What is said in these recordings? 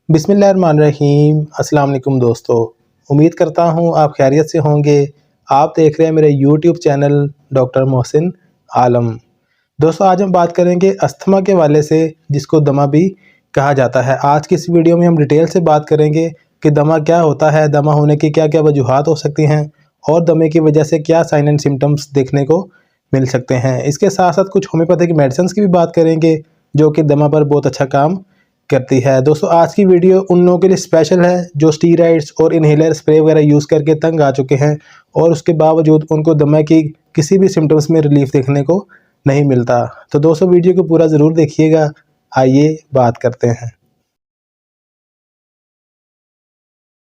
बिस्मिल्लाहिर्रहमानिर्रहीम। अस्सलाम वालेकुम दोस्तों, उम्मीद करता हूँ आप खैरियत से होंगे। आप देख रहे हैं मेरे यूट्यूब चैनल डॉक्टर मोहसिन आलम। दोस्तों, आज हम बात करेंगे अस्थमा के हवाले से, जिसको दमा भी कहा जाता है। आज की इस वीडियो में हम डिटेल से बात करेंगे कि दमा क्या होता है, दमा होने की क्या क्या वजूहात हो सकती हैं और दमे की वजह से क्या साइन एंड सिम्टम्स देखने को मिल सकते हैं। इसके साथ साथ कुछ होम्योपैथिक मेडिसिन की भी बात करेंगे जो कि दमा पर बहुत अच्छा काम करती है। दोस्तों, आज की वीडियो उन लोगों के लिए स्पेशल है जो स्टीरॉइड्स और इनहेलर स्प्रे वगैरह यूज़ करके तंग आ चुके हैं और उसके बावजूद उनको दमा की किसी भी सिम्टम्स में रिलीफ देखने को नहीं मिलता। तो दोस्तों, वीडियो को पूरा ज़रूर देखिएगा। आइए बात करते हैं।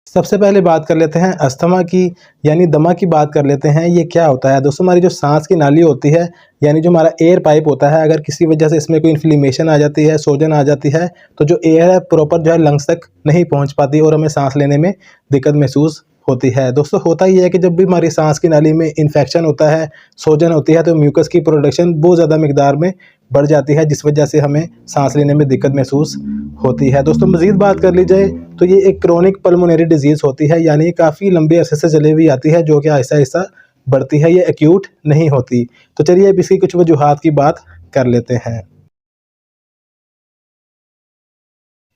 सबसे पहले बात कर लेते हैं अस्थमा की, यानी दमा की बात कर लेते हैं। ये क्या होता है दोस्तों? हमारी जो सांस की नाली होती है, यानी जो हमारा एयर पाइप होता है, अगर किसी वजह से इसमें कोई इन्फ्लेमेशन आ जाती है, सोजन आ जाती है, तो जो एयर है प्रॉपर जो है लंग्स तक नहीं पहुंच पाती और हमें सांस लेने में दिक्कत महसूस होती है। दोस्तों, होता ही है कि जब भी हमारी सांस की नाली में इन्फेक्शन होता है, सोजन होती है, तो म्यूकस की प्रोडक्शन बहुत ज़्यादा मिकदार में बढ़ जाती है, जिस वजह से हमें सांस लेने में दिक्कत महसूस होती है। दोस्तों, मज़ीद बात कर ली जाए तो ये एक क्रोनिक पल्मोनरी डिजीज़ होती है, यानी काफ़ी लंबे अरसे से चली हुई आती है जो कि आहिस्ता आहिस्ता बढ़ती है, ये एक्यूट नहीं होती। तो चलिए अब इसकी कुछ वजूहात की बात कर लेते हैं।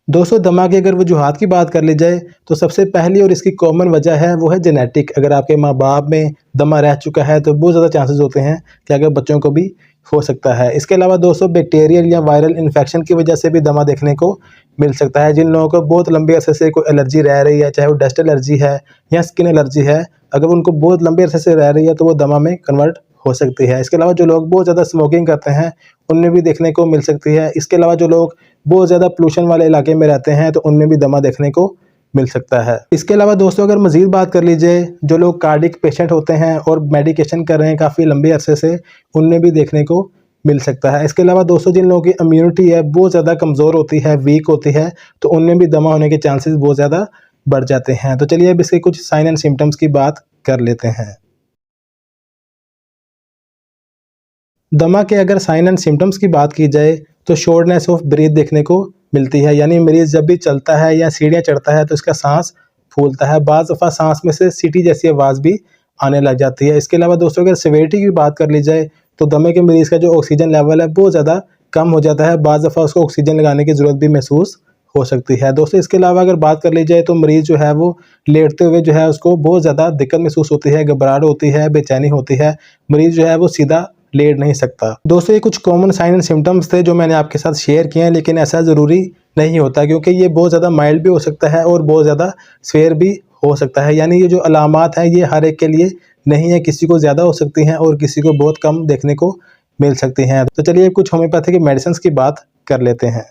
दोस्तों, दमा की अगर वजूहात की बात कर ली जाए तो सबसे पहली और इसकी कॉमन वजह है वो है जेनेटिक। अगर आपके माँ बाप में दमा रह चुका है तो बहुत ज़्यादा चांसेस होते हैं कि अगर बच्चों को भी हो सकता है। इसके अलावा दोस्तों, बैक्टीरियल या वायरल इन्फेक्शन की वजह से भी दमा देखने को मिल सकता है। जिन लोगों को बहुत लंबे अरसे से कोई एलर्जी रह रही है, चाहे वो डस्ट एलर्जी है या स्किन एलर्जी है, अगर उनको बहुत लंबे अरसे से रह रही है तो वो दमा में कन्वर्ट हो सकती है। इसके अलावा जो लोग बहुत ज़्यादा स्मोकिंग करते हैं उनमें भी देखने को मिल सकती है। इसके अलावा जो लोग बहुत ज़्यादा पोल्यूशन वाले इलाके में रहते हैं तो उनमें भी दमा देखने को मिल सकता है। इसके अलावा दोस्तों, अगर मज़ीद बात कर लीजिए, जो लोग कार्डिक पेशेंट होते हैं और मेडिकेशन कर रहे हैं काफ़ी लंबे अरसे से, उनमें भी देखने को मिल सकता है। इसके अलावा दोस्तों, जिन लोगों की इम्यूनिटी है बहुत ज़्यादा कमज़ोर होती है, वीक होती है, तो उनमें भी दमा होने के चांसेस बहुत ज़्यादा बढ़ जाते हैं। तो चलिए अब इसके कुछ साइन एंड सिम्टम्स की बात कर लेते हैं। दमा के अगर साइन एंड सिम्टम्स की बात की जाए तो शॉर्टनेस ऑफ ब्रीथ देखने को मिलती है, यानी मरीज़ जब भी चलता है या सीढ़ियाँ चढ़ता है तो इसका सांस फूलता है। बाज़ दफ़ा सांस में से सीटी जैसी आवाज़ भी आने लग जाती है। इसके अलावा दोस्तों, अगर सिवियरिटी की बात कर ली जाए तो दमे के मरीज़ का जो ऑक्सीजन लेवल है बहुत ज़्यादा कम हो जाता है। बाज़ दफ़ा उसको ऑक्सीजन लगाने की ज़रूरत भी महसूस हो सकती है। दोस्तों, इसके अलावा अगर बात कर ली जाए तो मरीज़ जो है वो लेटते हुए जो है उसको बहुत ज़्यादा दिक्कत महसूस होती है, घबराहट होती है, बेचैनी होती है। मरीज़ जो है वो सीधा लेट नहीं सकता। दोस्तों, ये कुछ कॉमन साइन एंड सिम्टम्स थे जो मैंने आपके साथ शेयर किए हैं, लेकिन ऐसा ज़रूरी नहीं होता क्योंकि ये बहुत ज़्यादा माइल्ड भी हो सकता है और बहुत ज़्यादा सीवियर भी हो सकता है। यानी ये जो अलामात हैं ये हर एक के लिए नहीं है, किसी को ज़्यादा हो सकती हैं और किसी को बहुत कम देखने को मिल सकती हैं। तो चलिए कुछ होम्योपैथिक मेडिसिन की बात कर लेते हैं।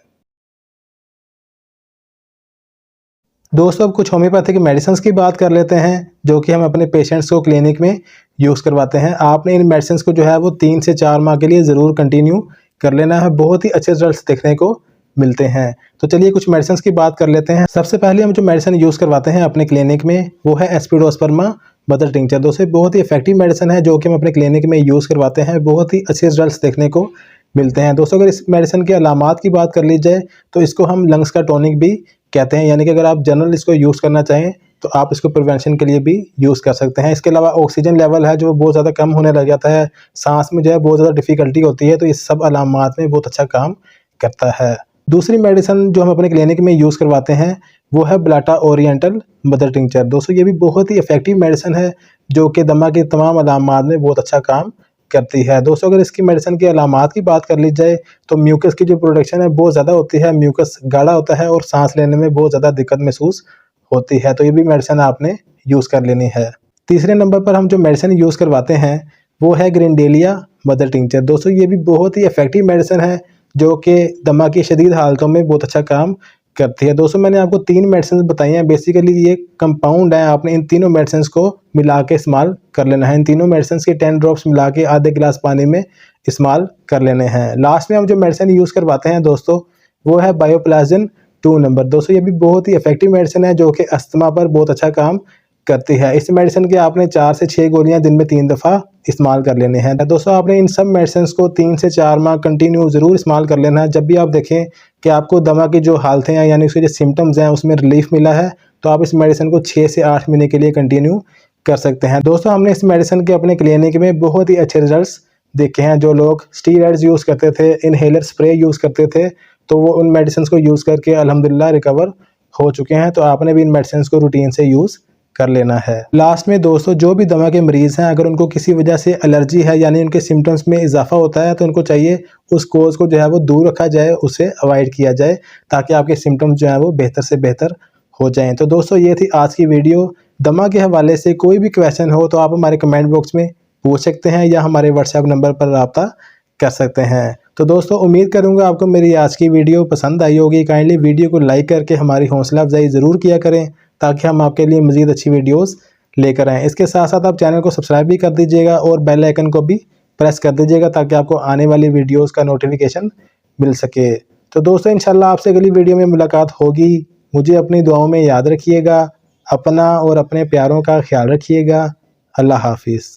दोस्तों, अब कुछ होम्योपैथिक मेडिसिन की बात कर लेते हैं जो कि हम अपने पेशेंट्स को क्लिनिक में यूज़ करवाते हैं। आपने इन मेडिसिन को जो है वो 3 से 4 माह के लिए ज़रूर कंटिन्यू कर लेना है, बहुत ही अच्छे रिजल्ट्स देखने को मिलते हैं। तो चलिए कुछ मेडिसिन की बात कर लेते हैं। सबसे पहले हम जो मेडिसिन यूज़ करवाते हैं अपने क्लिनिक में वो है एस्पिडोस्पर्मा मदर टिंचर। दोस्तों, बहुत ही इफेक्टिव मेडिसिन है जो कि हम अपने क्लिनिक में यूज़ करवाते हैं, बहुत ही अच्छे रिजल्ट्स देखने को मिलते हैं। दोस्तों, अगर इस मेडिसिन के अलामात की बात कर ली जाए तो इसको हम लंग्स का टॉनिक भी कहते हैं, यानी कि अगर आप जनरल इसको यूज़ करना चाहें तो आप इसको प्रिवेंशन के लिए भी यूज़ कर सकते हैं। इसके अलावा ऑक्सीजन लेवल है जो बहुत ज़्यादा कम होने लग जाता है, सांस में जो है बहुत ज़्यादा डिफ़िकल्टी होती है, तो इस सब अलामात में बहुत अच्छा काम करता है। दूसरी मेडिसिन जो हम अपने क्लिनिक में यूज़ करवाते हैं वो है ब्लाटा ओरिएंटल मदर टिंचर। दोस्तों, ये भी बहुत ही इफेक्टिव मेडिसिन है जो कि दमा के तमाम अलामात में बहुत अच्छा काम करती है। दोस्तों, अगर इसकी मेडिसिन की अलामात की बात कर ली जाए तो म्यूकस की जो प्रोडक्शन है बहुत ज़्यादा होती है, म्यूकस गाढ़ा होता है और सांस लेने में बहुत ज़्यादा दिक्कत महसूस होती है, तो ये भी मेडिसिन आपने यूज़ कर लेनी है। तीसरे नंबर पर हम जो मेडिसिन यूज़ करवाते हैं वो है ग्रिंडेलिया मदर टिंचर। दोस्तों, ये भी बहुत ही इफेक्टिव मेडिसिन है जो कि दमा की शदीद हालतों में बहुत अच्छा काम करती है। दोस्तों, मैंने आपको 3 मेडिसिन बताई हैं, बेसिकली ये कंपाउंड है, आपने इन तीनों मेडिसिन को मिला के इस्तेमाल कर लेना है। इन तीनों मेडिसिन के 10 ड्रॉप्स मिला के आधे गिलास पानी में इस्तेमाल कर लेने हैं। लास्ट में हम जो मेडिसिन यूज़ करवाते हैं दोस्तों वो है बायोप्लाजिन 2 नंबर। दोस्तों, ये भी बहुत ही इफेक्टिव मेडिसिन है जो कि अस्थमा पर बहुत अच्छा काम करती है। इस मेडिसिन के आपने 4 से 6 गोलियां दिन में 3 दफ़ा इस्तेमाल कर लेने हैं। दोस्तों आपने इन सब मेडिसिन को 3 से 4 माह कंटिन्यू ज़रूर इस्तेमाल कर लेना है। जब भी आप देखें कि आपको दमा की जो हालतें हैं यानी उसके जो सिम्टम्स हैं उसमें रिलीफ मिला है, तो आप इस मेडिसिन को 6 से 8 महीने के लिए कंटिन्यू कर सकते हैं। दोस्तों हमने इस मेडिसिन के अपने क्लिनिक में बहुत ही अच्छे रिजल्ट्स देखे हैं। जो लोग स्टीरॉइड्स यूज़ करते थे, इनहेलर स्प्रे यूज़ करते थे, तो वो उन मेडिसिन को यूज़ करके अल्हम्दुलिल्लाह रिकवर हो चुके हैं। तो आपने भी इन मेडिसिन को रूटीन से यूज़ कर लेना है। लास्ट में दोस्तों जो भी दमा के मरीज़ हैं, अगर उनको किसी वजह से एलर्जी है यानी उनके सिम्टम्स में इजाफा होता है, तो उनको चाहिए उस कोज़ को जो है वो दूर रखा जाए, उसे अवॉइड किया जाए, ताकि आपके सिम्टम्स जो हैं वो बेहतर से बेहतर हो जाएँ। तो दोस्तों ये थी आज की वीडियो। दमा के हवाले से कोई भी क्वेश्चन हो तो आप हमारे कमेंट बॉक्स में पूछ सकते हैं या हमारे व्हाट्सएप नंबर पर रब्ता कर सकते हैं। तो दोस्तों उम्मीद करूंगा आपको मेरी आज की वीडियो पसंद आई होगी। काइंडली वीडियो को लाइक करके हमारी हौसला अफजाई ज़रूर किया करें, ताकि हम आपके लिए मज़ीद अच्छी वीडियोस लेकर आएँ। इसके साथ साथ आप चैनल को सब्सक्राइब भी कर दीजिएगा और बेल आइकन को भी प्रेस कर दीजिएगा, ताकि आपको आने वाली वीडियोज़ का नोटिफिकेशन मिल सके। तो दोस्तों इंशाल्लाह आपसे अगली वीडियो में मुलाकात होगी। मुझे अपनी दुआओं में याद रखिएगा। अपना और अपने प्यारों का ख्याल रखिएगा। अल्लाह हाफिज़।